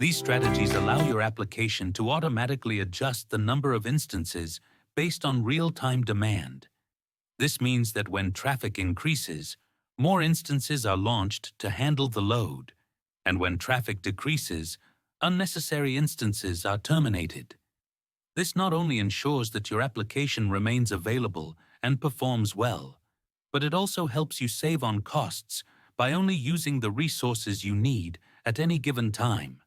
These strategies allow your application to automatically adjust the number of instances based on real-time demand. This means that when traffic increases, more instances are launched to handle the load, and when traffic decreases, unnecessary instances are terminated. This not only ensures that your application remains available and performs well, but it also helps you save on costs by only using the resources you need at any given time.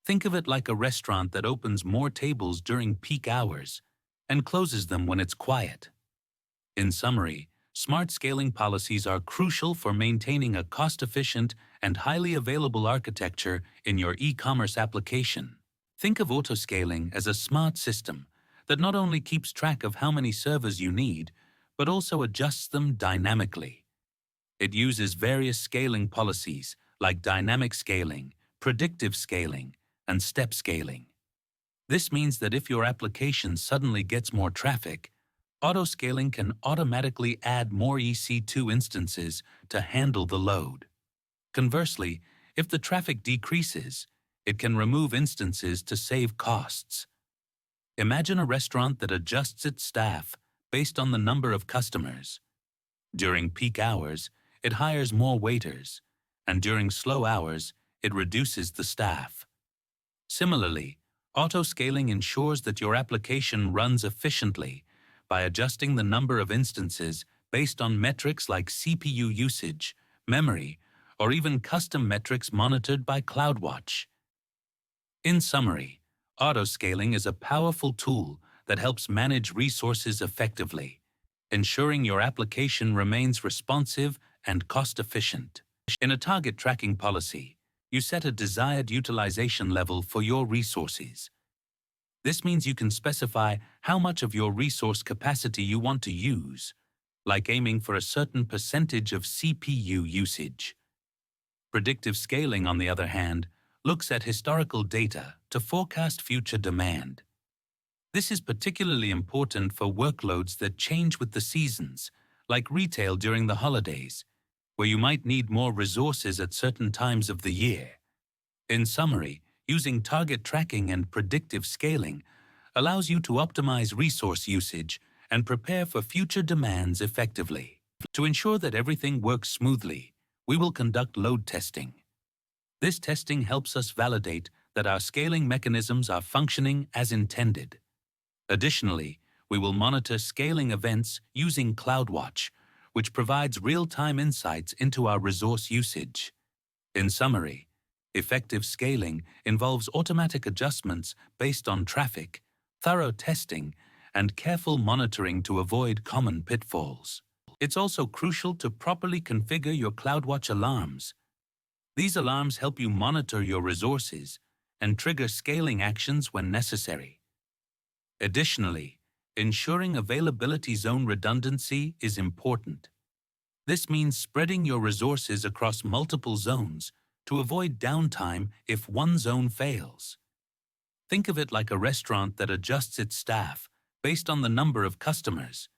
Think of it like a restaurant that opens more tables during peak hours and closes them when it's quiet. In summary, smart scaling policies are crucial for maintaining a cost-efficient and highly available architecture in your e-commerce application. Think of autoscaling as a smart system that not only keeps track of how many servers you need, but also adjusts them dynamically. It uses various scaling policies like dynamic scaling, predictive scaling, and step scaling. This means that if your application suddenly gets more traffic, autoscaling can automatically add more EC2 instances to handle the load. Conversely, if the traffic decreases, it can remove instances to save costs. Imagine a restaurant that adjusts its staff based on the number of customers. During peak hours, it hires more waiters, and during slow hours, it reduces the staff. Similarly, autoscaling ensures that your application runs efficiently by adjusting the number of instances based on metrics like CPU usage, memory, or even custom metrics monitored by CloudWatch. In summary, autoscaling is a powerful tool that helps manage resources effectively, ensuring your application remains responsive and cost-efficient. In a target tracking policy, you set a desired utilization level for your resources. This means you can specify how much of your resource capacity you want to use, like aiming for a certain percentage of CPU usage. Predictive scaling, on the other hand, looks at historical data to forecast future demand. This is particularly important for workloads that change with the seasons, like retail during the holidays, where you might need more resources at certain times of the year. In summary, using target tracking and predictive scaling allows you to optimize resource usage and prepare for future demands effectively. To ensure that everything works smoothly, we will conduct load testing. This testing helps us validate that our scaling mechanisms are functioning as intended. Additionally, we will monitor scaling events using CloudWatch, which provides real-time insights into our resource usage. In summary, effective scaling involves automatic adjustments based on traffic, thorough testing, and careful monitoring to avoid common pitfalls. It's also crucial to properly configure your CloudWatch alarms. These alarms help you monitor your resources and trigger scaling actions when necessary. Additionally, ensuring availability zone redundancy is important. This means spreading your resources across multiple zones to avoid downtime if one zone fails. Think of it like a restaurant that adjusts its staff based on the number of customers.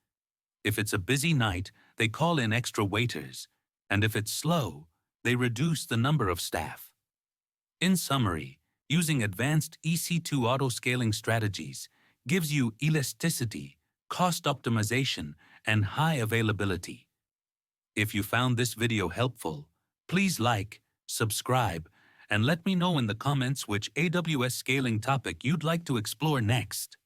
If it's a busy night, they call in extra waiters, and if it's slow, they reduce the number of staff. In summary, using advanced EC2 autoscaling strategies gives you elasticity, cost optimization, and high availability. If you found this video helpful, please like, subscribe, and let me know in the comments which AWS scaling topic you'd like to explore next.